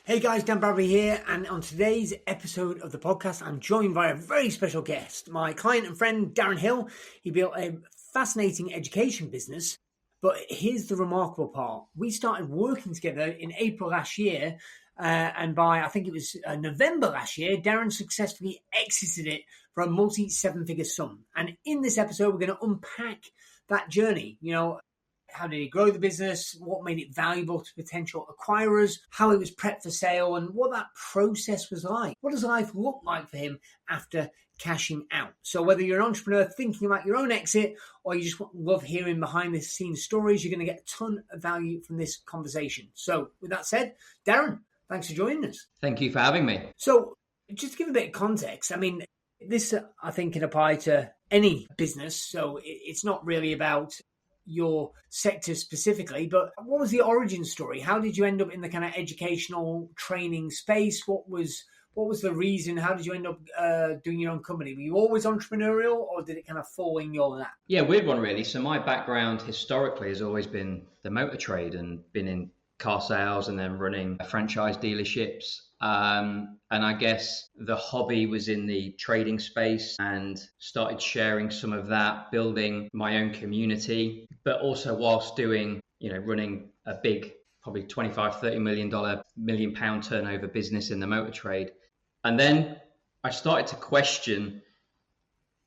Hey guys, Dan Bradbury here, and on today's episode of the podcast, I'm joined by a very special guest, my client and friend, Darren Hill. He built a fascinating education business, but here's the remarkable part. We started working together in April last year, and by, I think it was November last year, Darren successfully exited it for a multi-seven-figure sum. And in this episode, we're going to unpack that journey. How did he grow the business? What made it valuable to potential acquirers? How it was prepped for sale and what that process was like. What does life look like for him after cashing out? So whether you're an entrepreneur thinking about your own exit or you just love hearing behind the scenes stories, you're going to get a ton of value from this conversation. So with that said, Darren, thanks for joining us. Thank you for having me. So just to give a bit of context, this I think can apply to any business. So it's not really about your sector specifically, but what was the origin story? How did you end up in the kind of educational training space? What was the reason? How did you end up doing your own company? Were you always entrepreneurial, or did it kind of fall in your lap? Yeah, weird one really. So my background historically has always been the motor trade and been in car sales and then running franchise dealerships. And I guess the hobby was in the trading space and started sharing some of that, building my own community, but also whilst doing, running a big, probably $25-30 million pound turnover business in the motor trade. And then I started to question,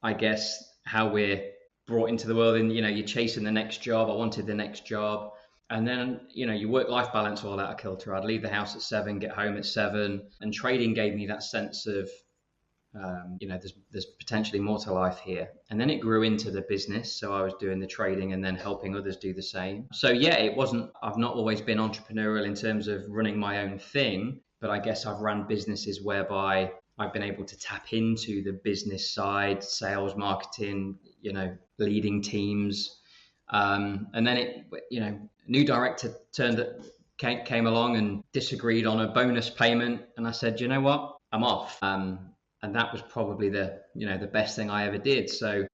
I guess, how we're brought into the world and, you're chasing the next job. I wanted the next job. And then, your work-life balance all out of kilter. I'd leave the house at 7, get home at 7. And trading gave me that sense of, there's potentially more to life here. And then it grew into the business. So I was doing the trading and then helping others do the same. So yeah, I've not always been entrepreneurial in terms of running my own thing, but I guess I've run businesses whereby I've been able to tap into the business side, sales, marketing, leading teams. And then new director came along and disagreed on a bonus payment. And I said, you know what, I'm off. And that was probably the best thing I ever did. So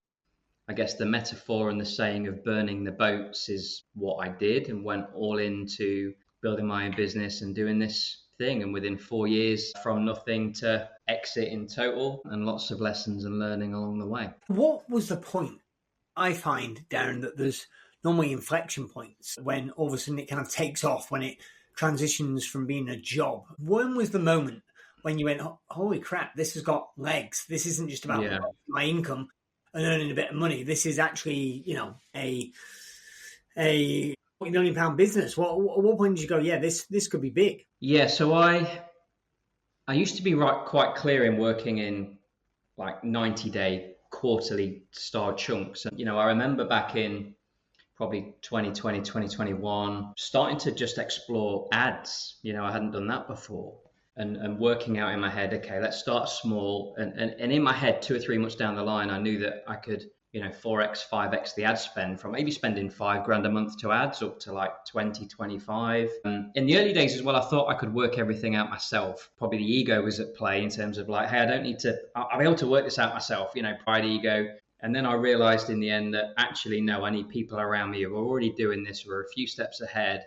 I guess the metaphor and the saying of burning the boats is what I did, and went all into building my own business and doing this thing. And within 4 years, from nothing to exit in total, and lots of lessons and learning along the way. What was the point? I find, Darren, that there's normally inflection points when all of a sudden it kind of takes off, when it transitions from being a job. When was the moment when you went, holy crap, this has got legs? This isn't just about my income and earning a bit of money. This is actually, a £40 million business. At what point did you go, yeah, this could be big? Yeah, so I used to be quite clear in working in like 90-day quarterly star chunks. And, I remember back in probably 2020, 2021, starting to just explore ads. I hadn't done that before, and working out in my head, okay, let's start small. And in my head, 2 or 3 months down the line, I knew that I could, 4x, 5x the ad spend, from maybe spending $5,000 a month to ads up to like 20, 25. In the early days as well, I thought I could work everything out myself. Probably the ego was at play in terms of like, hey, I'll be able to work this out myself, pride, ego. And then I realized in the end that actually, no, I need people around me who are already doing this, who are a few steps ahead,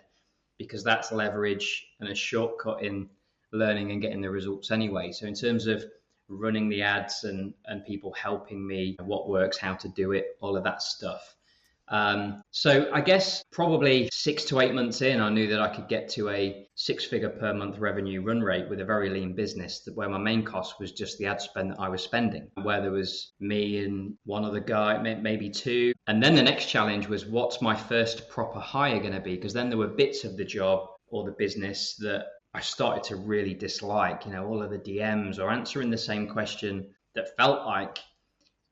because that's leverage and a shortcut in learning and getting the results anyway. So in terms of running the ads and people helping me, what works, how to do it, all of that stuff. So I guess probably 6 to 8 months in, I knew that I could get to a 6-figure per month revenue run rate with a very lean business, where my main cost was just the ad spend that I was spending, where there was me and one other guy, maybe 2. And then the next challenge was, what's my first proper hire going to be? Because then there were bits of the job or the business that I started to really dislike, all of the DMs or answering the same question that felt like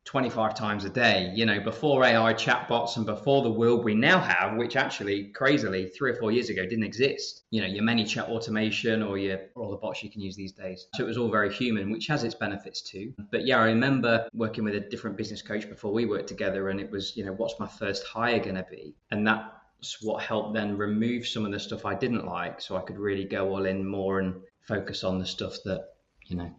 25 times a day, before AI chatbots and before the world we now have, which actually crazily 3 or 4 years ago didn't exist. Your ManyChat automation or all the bots you can use these days. So it was all very human, which has its benefits too. But yeah, I remember working with a different business coach before we worked together, and it was, what's my first hire going to be? And that's what helped then remove some of the stuff I didn't like, so I could really go all in more and focus on the stuff that,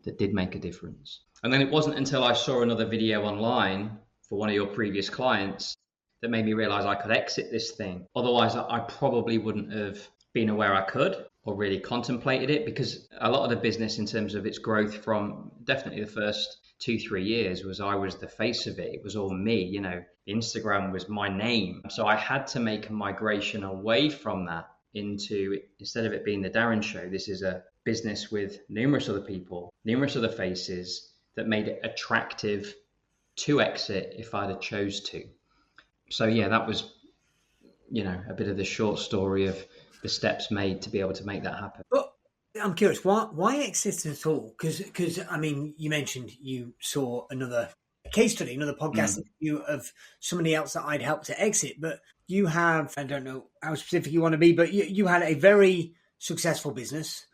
that did make a difference. And then it wasn't until I saw another video online for one of your previous clients that made me realize I could exit this thing. Otherwise, I probably wouldn't have been aware I could. or really contemplated it, because a lot of the business in terms of its growth from definitely the first 2-3 years was I was the face of it. It was all me, Instagram was my name. So I had to make a migration away from that into, instead of it being the Darren Show, this is a business with numerous other people, numerous other faces, that made it attractive to exit if I'd have chose to. So yeah, that was, a bit of the short story of the steps made to be able to make that happen. But I'm curious, why exit at all? Because I mean, you mentioned you saw another case study, another podcast interview of somebody else that I'd helped to exit, but you have, I don't know how specific you want to be, but you had a very successful business,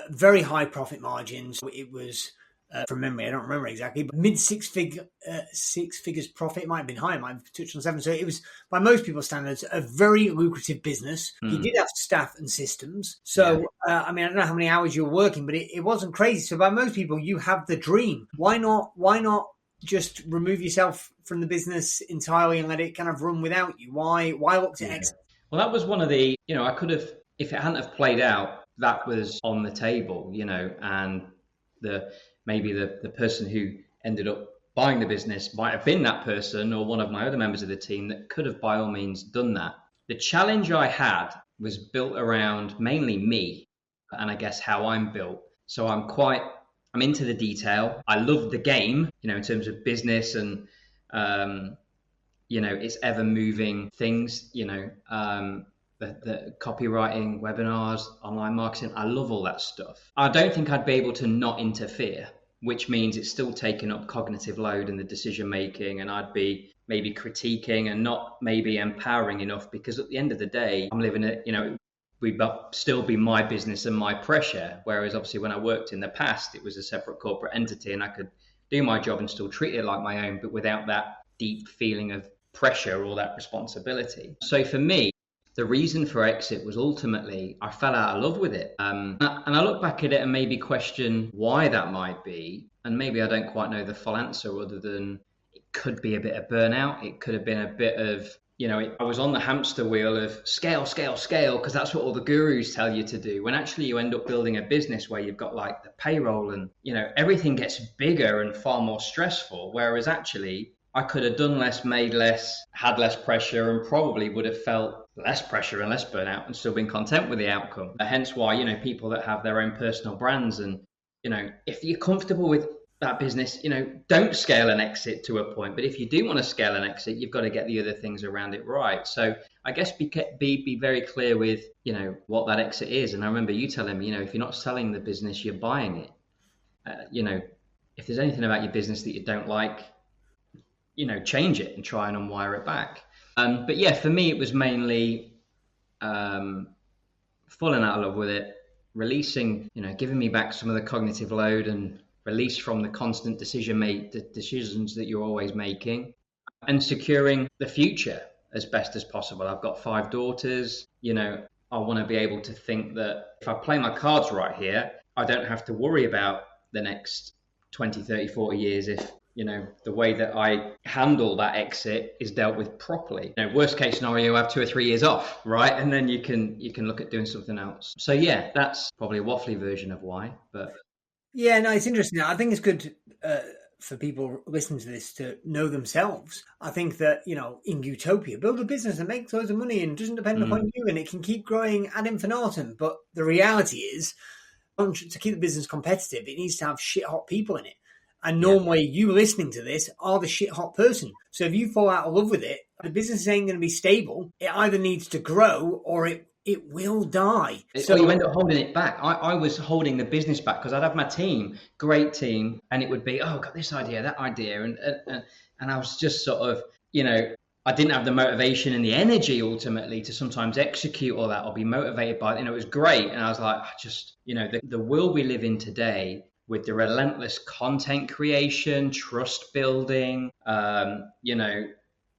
very high profit margins. It was, from memory, I don't remember exactly, but mid six figures profit. It might have been higher, might have touched on 7. So it was, by most people's standards, a very lucrative business. You did have staff and systems. So, I mean, I don't know how many hours you were working, but it wasn't crazy. So by most people, you have the dream. Why not just remove yourself from the business entirely and let it kind of run without you? Why look to exit? Well, that was one of the, I could have, if it hadn't have played out, that was on the table, and maybe the person who ended up buying the business might have been that person or one of my other members of the team that could have by all means done that. The challenge I had was built around mainly me and I guess how I'm built. So I'm into the detail. I love the game, in terms of business and, it's ever moving things, the copywriting, webinars, online marketing. I love all that stuff. I don't think I'd be able to not interfere, which means it's still taking up cognitive load in the decision making, and I'd be maybe critiquing and not maybe empowering enough, because at the end of the day, I'm living it, we'd still be my business and my pressure. Whereas obviously when I worked in the past, it was a separate corporate entity and I could do my job and still treat it like my own, but without that deep feeling of pressure or that responsibility. So for me, the reason for exit was ultimately I fell out of love with it. And I look back at it and maybe question why that might be. And maybe I don't quite know the full answer, other than it could be a bit of burnout. It could have been a bit of, I was on the hamster wheel of scale, because that's what all the gurus tell you to do. When actually you end up building a business where you've got like the payroll and, everything gets bigger and far more stressful. Whereas actually I could have done less, made less, had less pressure, and probably would have felt less pressure and less burnout and still been content with the outcome. Hence why, people that have their own personal brands and, if you're comfortable with that business, don't scale and exit to a point. But if you do want to scale and exit, you've got to get the other things around it right. So I guess be very clear with, what that exit is. And I remember you telling me, if you're not selling the business, you're buying it. If there's anything about your business that you don't like, change it and try and unwire it back. But yeah, for me, it was mainly falling out of love with it, releasing, giving me back some of the cognitive load and release from the constant decisions that you're always making, and securing the future as best as possible. I've got 5 daughters. I want to be able to think that if I play my cards right here, I don't have to worry about the next 20, 30, 40 years if the way that I handle that exit is dealt with properly. Worst case scenario, I have 2 or 3 years off, right? And then you can look at doing something else. So yeah, that's probably a waffly version of why. But yeah, no, it's interesting. I think it's good for people listening to this to know themselves. I think that, in utopia, build a business and make loads of money and doesn't depend upon you, and it can keep growing ad infinitum. But the reality is, to keep the business competitive, it needs to have shit hot people in it. And normally you listening to this are the shit hot person. So if you fall out of love with it, the business ain't going to be stable. It either needs to grow or it will die. So you end up holding it back. I was holding the business back because I'd have my team, great team, and it would be, oh, I've got this idea, that idea. And I was just sort of, I didn't have the motivation and the energy ultimately to sometimes execute all that or be motivated by it. It was great. And I was like, the world we live in today, with the relentless content creation, trust building, the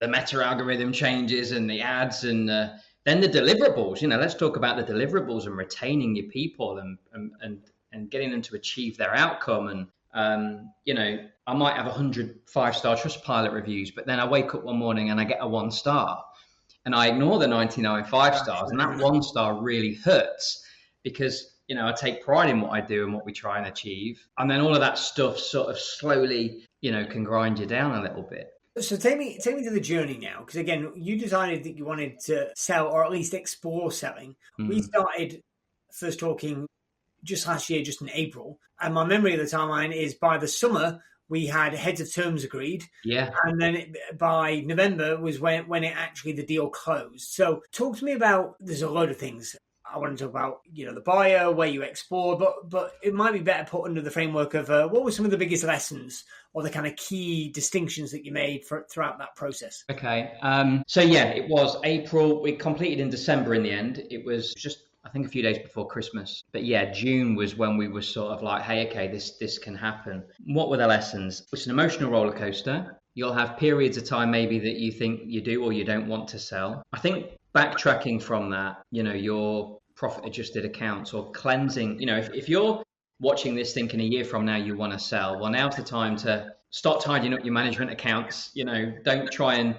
meta algorithm changes and the ads and then the deliverables. Let's talk about the deliverables and retaining your people and getting them to achieve their outcome. And I might have 100 5-star Trustpilot reviews, but then I wake up one morning and I get a 1 star. and I ignore the 99 5-stars, and that 1-star really hurts because, I take pride in what I do and what we try and achieve. And then all of that stuff sort of slowly, can grind you down a little bit. So take me to the journey now, because again, you decided that you wanted to sell or at least explore selling. We started first talking just last year, just in April. And my memory of the timeline is by the summer, we had heads of terms agreed. Yeah. And then by November was when it actually the deal closed. So talk to me about, there's a load of things I want to talk about, the buyer, where you explore, but it might be better put under the framework of what were some of the biggest lessons or the kind of key distinctions that you made throughout that process? Okay. So yeah, it was April. We completed in December in the end. It was just, I think, a few days before Christmas. But yeah, June was when we were sort of like, hey, okay, this can happen. What were the lessons? It's an emotional roller coaster. You'll have periods of time maybe that you think you do or you don't want to sell. I think backtracking from that, your profit adjusted accounts or cleansing, if you're watching this thinking a year from now you want to sell, well, now's the time to start tidying up your management accounts. Don't try and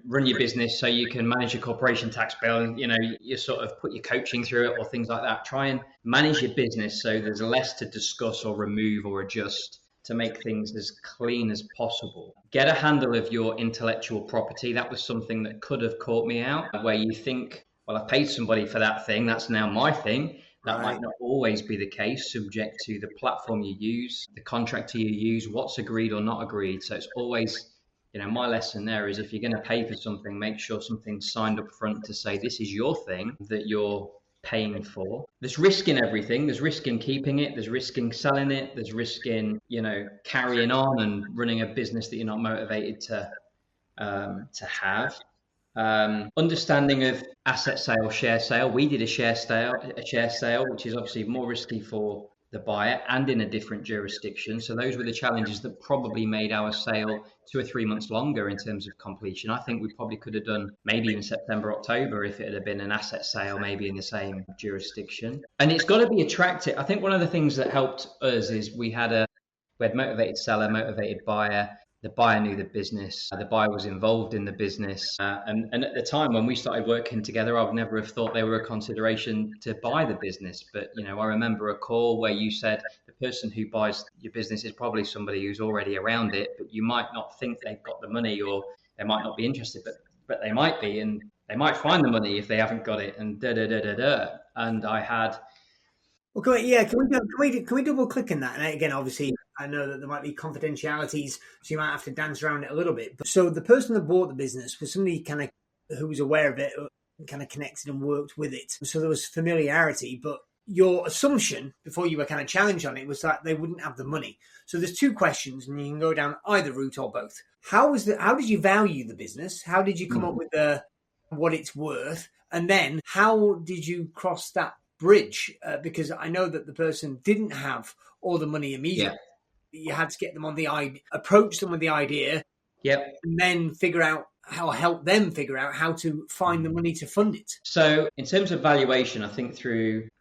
run your business so you can manage your corporation tax bill and you sort of put your coaching through it or things like that. Try and manage your business so there's less to discuss or remove or adjust to make things as clean as possible. Get a handle of your intellectual property. That was something that could have caught me out, where you think, well, I've paid somebody for that thing, that's now my thing. That might not always be the case, subject to the platform you use, the contractor you use, what's agreed or not agreed. So it's always, my lesson there is if you're going to pay for something, make sure something's signed up front to say this is your thing that you're paying for. There's risk in everything. There's risk in keeping it. There's risk in selling it. There's risk in, carrying on and running a business that you're not motivated to have. Understanding of asset sale, share sale. We did a share sale, which is obviously more risky for the buyer and in a different jurisdiction. So those were the challenges that probably made our sale 2 or 3 months longer in terms of completion. I think we probably could have done maybe in September, October if it had been an asset sale, maybe in the same jurisdiction. And it's got to be attractive. I think one of the things that helped us is we had motivated seller, motivated buyer. The buyer knew the business. The buyer was involved in the business. And at the time when we started working together, I would never have thought they were a consideration to buy the business. But, I remember a call where you said the person who buys your business is probably somebody who's already around it, but you might not think they've got the money or they might not be interested, but they might be, and they might find the money if they haven't got it, and da-da-da-da-da. And I had... Well, can we double click in that? And again, obviously, I know that there might be confidentialities, so you might have to dance around it a little bit. But so the person that bought the business was somebody kind of who was aware of it, kind of connected and worked with it. So there was familiarity, but your assumption before you were kind of challenged on it was that they wouldn't have the money. So there's two questions, and you can go down either route or both. How did you value the business? How did you come up with what it's worth? And then how did you cross that bridge? Because I know that the person didn't have all the money immediately. Yeah. You had to get them on the idea, approach them with the idea, and then help them figure out how to find the money to fund it. So in terms of valuation, I think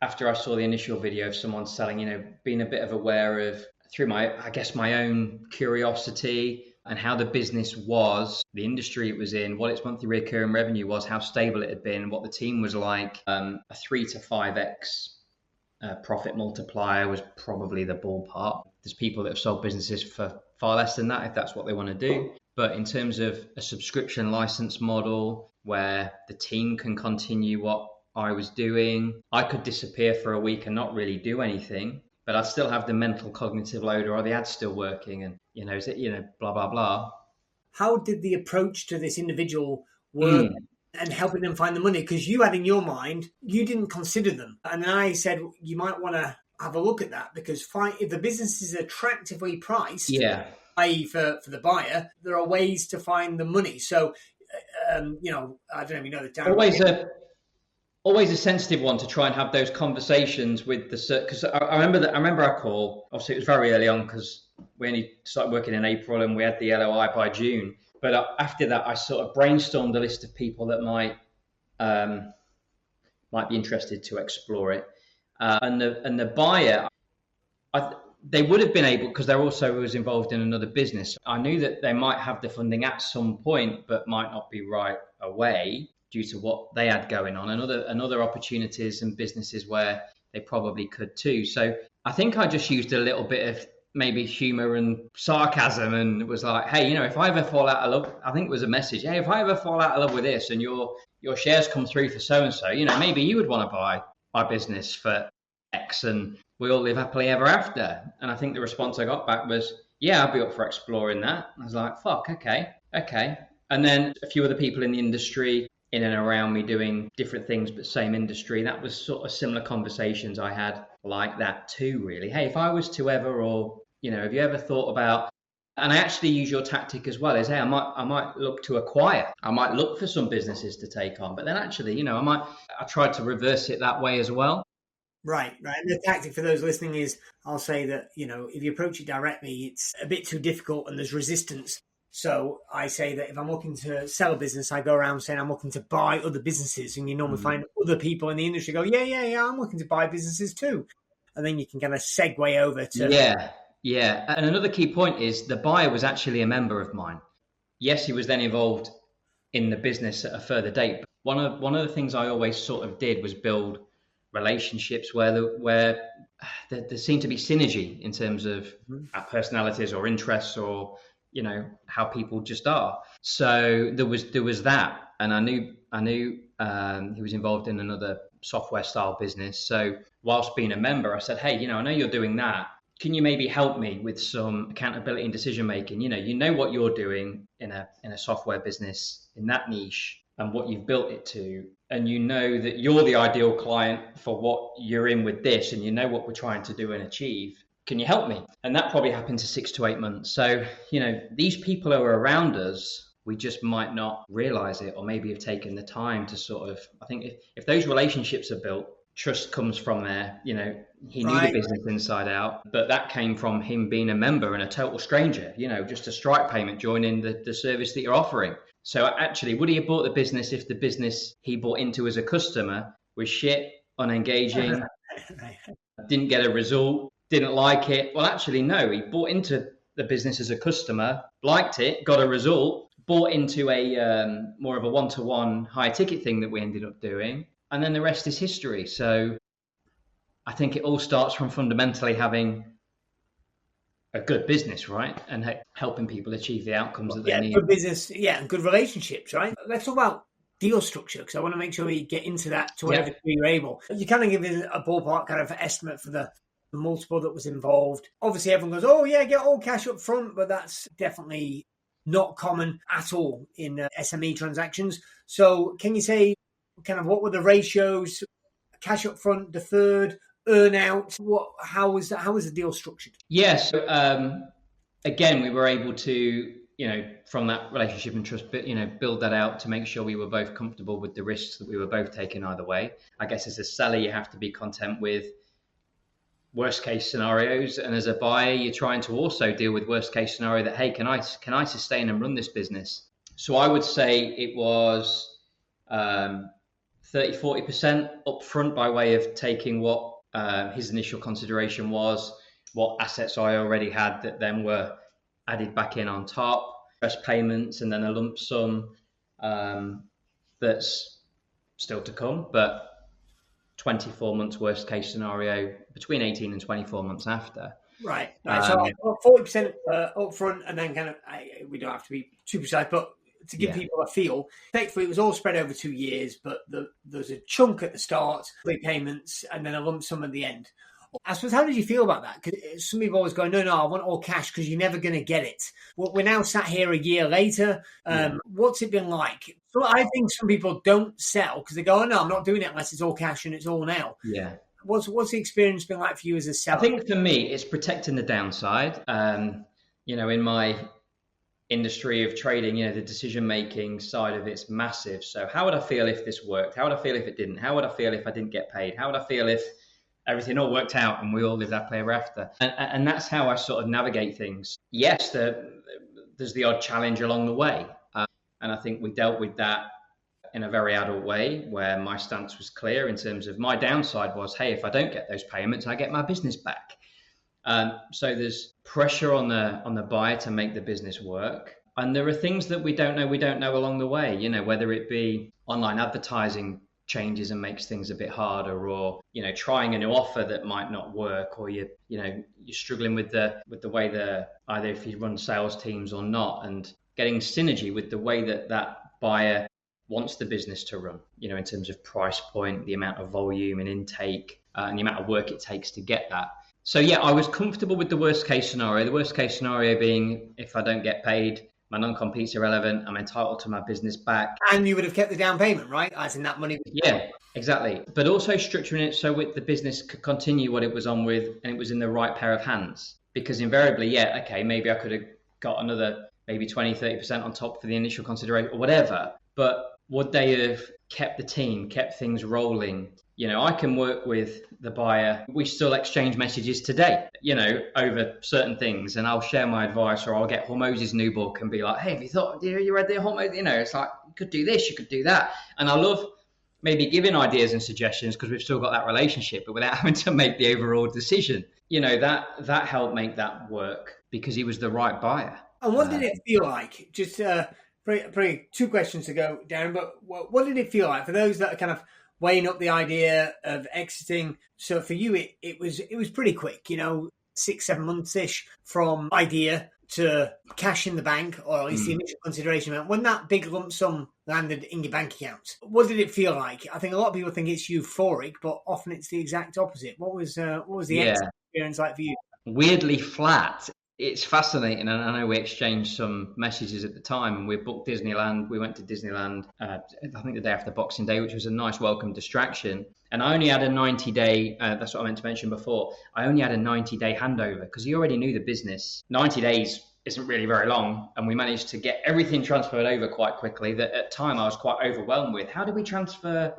after I saw the initial video of someone selling, being a bit of aware of through my own curiosity and how the business was, the industry it was in, what its monthly recurring revenue was, how stable it had been, what the team was like. A 3 to 5x profit multiplier was probably the ballpark. There's people that have sold businesses for far less than that if that's what they want to do. But in terms of a subscription license model where the team can continue what I was doing, I could disappear for a week and not really do anything, but I'd still have the mental cognitive load, or the ad's still working, and blah blah blah. How did the approach to this individual work and helping them find the money? Because you had in your mind, you didn't consider them, and then I said you might want to have a look at that, because if the business is attractively priced, i.e. for the buyer, there are ways to find the money. So I don't know if you know the down. Always a sensitive one to try and have those conversations with because I remember our call. Obviously, it was very early on because we only started working in April and we had the LOI by June. But after that, I sort of brainstormed a list of people that might be interested to explore it. And the buyer, they would have been able, because they also was involved in another business. I knew that they might have the funding at some point, but might not be right away. due to what they had going on, and other opportunities and businesses where they probably could too. So I think I just used a little bit of maybe humor and sarcasm, and was like, hey, if I ever fall out of love, I think it was a message, hey, if I ever fall out of love with this and your shares come through for so and so, maybe you would want to buy my business for X, and we all live happily ever after. And I think the response I got back was, yeah, I'd be up for exploring that. I was like, fuck, okay. And then a few other people in the industry in and around me doing different things, but same industry. That was sort of similar conversations I had like that too, really. Hey, if I was to ever, or, have you ever thought about, and I actually use your tactic as well, is, hey, I might look to acquire. I might look for some businesses to take on, but then actually, I tried to reverse it that way as well. Right. And the tactic for those listening is, I'll say that, if you approach it directly, it's a bit too difficult and there's resistance. So I say that if I'm looking to sell a business, I go around saying I'm looking to buy other businesses, and you normally find other people in the industry go, yeah, I'm looking to buy businesses too. And then you can kind of segue over to... Yeah. And another key point is the buyer was actually a member of mine. Yes, he was then involved in the business at a further date. But one of the things I always sort of did was build relationships where there seemed to be synergy in terms of our personalities or interests, or how people just are. So there was that, and I knew he was involved in another software style business. So whilst being a member, I said, hey, I know you're doing that. Can you maybe help me with some accountability and decision making? You know what you're doing in a software business in that niche and what you've built it to, and you know that you're the ideal client for what you're in with this, and you know what we're trying to do and achieve. Can you help me? And that probably happened to 6 to 8 months. So, these people who are around us, we just might not realize it, or maybe have taken the time to sort of, I think if those relationships are built, trust comes from there. He knew the business inside out, but that came from him being a member and a total stranger, just a Stripe payment joining the service that you're offering. So actually, would he have bought the business if the business he bought into as a customer was shit, unengaging, didn't get a result, didn't like it? Well, actually, no, he bought into the business as a customer, liked it, got a result, bought into a more of a one-to-one high ticket thing that we ended up doing. And then the rest is history. So I think it all starts from fundamentally having a good business, right? And helping people achieve the outcomes that they need. Good business, and good relationships, right? Let's talk about deal structure, because I want to make sure we get into that to whatever degree you're able. You kind of give us a ballpark kind of estimate for the multiple that was involved. Obviously, everyone goes, oh, yeah, get all cash up front, but that's definitely not common at all in SME transactions. So can you say kind of what were the ratios, cash up front, deferred, earn out? How was the deal structured? Yes. Again, we were able to, from that relationship and trust, build that out to make sure we were both comfortable with the risks that we were both taking either way. I guess as a seller, you have to be content with worst case scenarios, and as a buyer, you're trying to also deal with worst case scenario that, hey, can I sustain and run this business? So I would say it was 30-40% upfront by way of taking what his initial consideration was, what assets I already had that then were added back in on top, first payments, and then a lump sum that's still to come, but 24 months worst case scenario, between 18 and 24 months after. Right. So 40% upfront, and then kind of, we don't have to be too precise, but to give people a feel, effectively it was all spread over 2 years, but there's a chunk at the start, repayments, and then a lump sum at the end. I suppose, how did you feel about that? Because some people always go, no, I want all cash, because you're never going to get it. Well, we're now sat here a year later. What's it been like? So I think some people don't sell because they go, oh, no, I'm not doing it unless it's all cash and it's all now. Yeah. What's the experience been like for you as a seller? I think for me, it's protecting the downside. In my industry of trading, the decision-making side of it's massive. So how would I feel if this worked? How would I feel if it didn't? How would I feel if I didn't get paid? How would I feel if everything all worked out and we all lived happily ever after? And that's how I sort of navigate things. Yes, there's the odd challenge along the way. And I think we dealt with that in a very adult way, where my stance was clear in terms of my downside was, hey, if I don't get those payments, I get my business back. So there's pressure on the buyer to make the business work. And there are things that we don't know along the way, whether it be online advertising changes and makes things a bit harder, or trying a new offer that might not work, or you're struggling with the way either if you run sales teams or not, and getting synergy with the way that buyer wants the business to run, in terms of price point, the amount of volume and intake, and the amount of work it takes to get that. So yeah, I was comfortable with the worst case scenario. The worst case scenario being, if I don't get paid, my non-compete's irrelevant, I'm entitled to my business back. And you would have kept the down payment, right? As in that money. Yeah, exactly. But also structuring it so the business could continue what it was on with, and it was in the right pair of hands. Because invariably, yeah, okay, maybe I could have got another maybe 20, 30% on top for the initial consideration or whatever. But would they have kept the team, kept things rolling? I can work with the buyer. We still exchange messages today, over certain things, and I'll share my advice, or I'll get Hormoz's new book and be like, hey, have you read the Hormoz? It's like, you could do this, you could do that. And I love maybe giving ideas and suggestions because we've still got that relationship, but without having to make the overall decision. That helped make that work because he was the right buyer. And what did it feel like? Just probably two questions to go, Darren, but what did it feel like for those that are kind of weighing up the idea of exiting? So for you, it was pretty quick, 6-7 months-ish from idea to cash in the bank, or at least the initial consideration amount. When that big lump sum landed in your bank account, what did it feel like? I think a lot of people think it's euphoric, but often it's the exact opposite. What was the exit experience like for you? Weirdly flat. It's fascinating, and I know we exchanged some messages at the time, and we booked Disneyland. We went to Disneyland, I think the day after Boxing Day, which was a nice welcome distraction. And I only had a 90-day, that's what I meant to mention before, I only had a 90-day handover because he already knew the business. 90 days isn't really very long, and we managed to get everything transferred over quite quickly that at time I was quite overwhelmed with. How did we transfer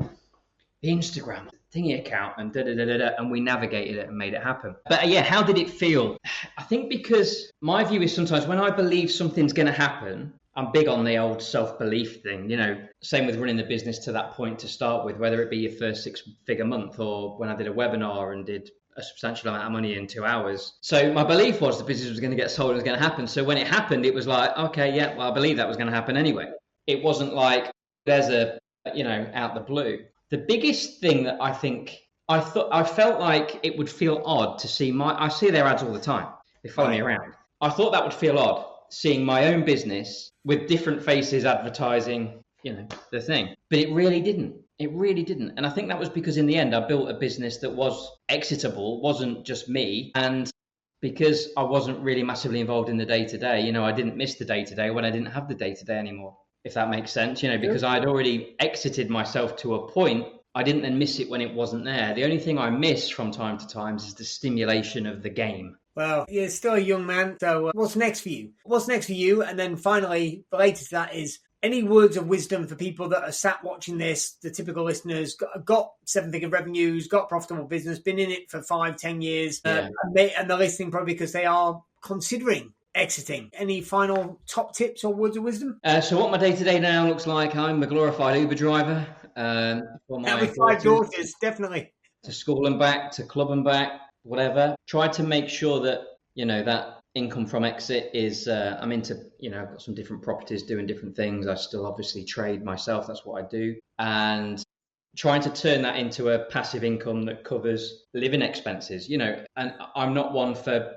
the Instagram thingy account and and we navigated it and made it happen. But yeah, how did it feel? I think because my view is sometimes when I believe something's going to happen, I'm big on the old self-belief thing, same with running the business to that point to start with, whether it be your first 6-figure month or when I did a webinar and did a substantial amount of money in 2 hours. So my belief was the business was going to get sold, it was going to happen. So when it happened, it was like, okay, yeah, well, I believe that was going to happen anyway. It wasn't like there's out the blue. The biggest thing that I felt like it would feel odd to see I see their ads all the time. They follow me around. I thought that would feel odd seeing my own business with different faces advertising, the thing. But it really didn't. It really didn't. And I think that was because in the end, I built a business that was exitable, wasn't just me. And because I wasn't really massively involved in the day-to-day, I didn't miss the day-to-day when I didn't have the day-to-day anymore. If that makes sense, because I'd already exited myself to a point, I didn't then miss it when it wasn't there. The only thing I miss from time to time is the stimulation of the game. Well, you're still a young man, so what's next for you? What's next for you? And then finally, related to that is any words of wisdom for people that are sat watching this, the typical listeners, got 7-figure revenues, got profitable business, been in it for 5-10 years, and they're listening probably because they are considering exiting. Any final top tips or words of wisdom? So what my day-to-day now looks like, I'm a glorified Uber driver. For my with 5 daughters, definitely. To school and back, to club and back, whatever. Try to make sure that, that income from exit is, I'm into, I've got some different properties doing different things. I still obviously trade myself. That's what I do. And trying to turn that into a passive income that covers living expenses, and I'm not one for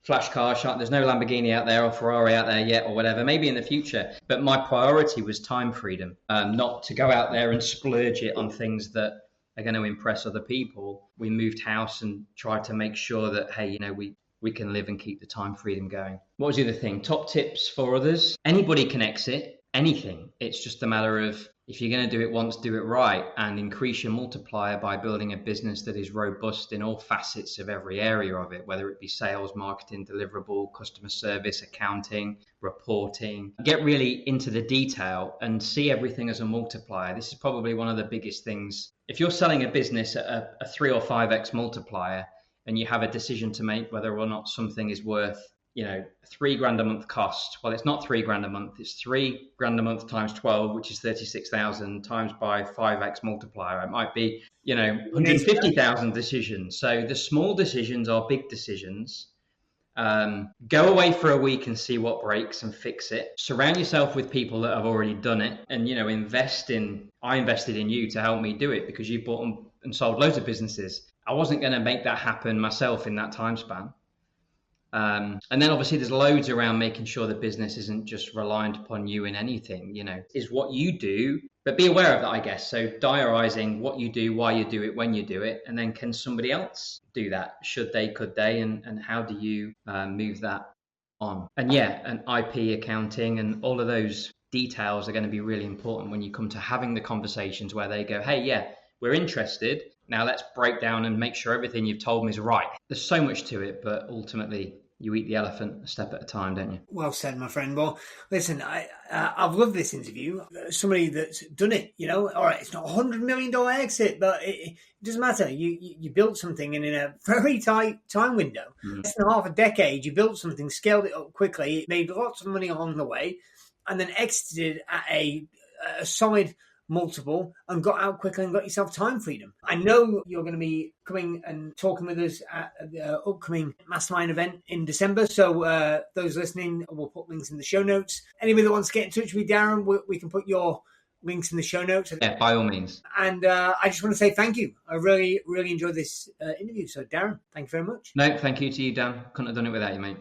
flash car shot. There's no Lamborghini out there or Ferrari out there yet or whatever, maybe in the future. But my priority was time freedom, not to go out there and splurge it on things that are going to impress other people. We moved house and tried to make sure that, hey, we can live and keep the time freedom going. What was the other thing? Top tips for others. Anybody can exit anything. It's just a matter of, if you're going to do it once, do it right, and increase your multiplier by building a business that is robust in all facets of every area of it, whether it be sales, marketing, deliverable, customer service, accounting, reporting. Get really into the detail and see everything as a multiplier. This is probably one of the biggest things. If you're selling a business at a 3 or 5x multiplier and you have a decision to make whether or not something is worth $3,000 a month cost. Well, it's not $3,000 a month. It's $3,000 a month times 12, which is 36,000 times by 5x multiplier. It might be, 150,000 decisions. So the small decisions are big decisions. Go away for a week and see what breaks and fix it. Surround yourself with people that have already done it, and I invested in you to help me do it, because you bought and sold loads of businesses. I wasn't going to make that happen myself in that time span. And then obviously there's loads around making sure the business isn't just reliant upon you in anything, is what you do, but be aware of that, I guess. So diarising what you do, why you do it, when you do it, and then can somebody else do that? Should they, could they, and how do you move that on? And and IP accounting and all of those details are going to be really important when you come to having the conversations where they go, hey, yeah, we're interested. Now let's break down and make sure everything you've told me is right. There's so much to it, but ultimately you eat the elephant a step at a time, don't you? Well said, my friend. Well, listen, I've loved this interview. Somebody that's done it, all right, it's not $100 million exit, but it doesn't matter. You built something, and in a very tight time window, less than half a decade, you built something, scaled it up quickly, made lots of money along the way, and then exited at a solid multiple and got out quickly and got yourself time freedom. I know you're going to be coming and talking with us at the upcoming mastermind event in December. So those listening, we'll put links in the show notes. Anybody that wants to get in touch with Darren, we can put your links in the show notes. Yeah, by all means. And I just want to say thank you. I really, really enjoyed this interview. So Darren, thank you very much. No, thank you to you, Dan. Couldn't have done it without you, mate.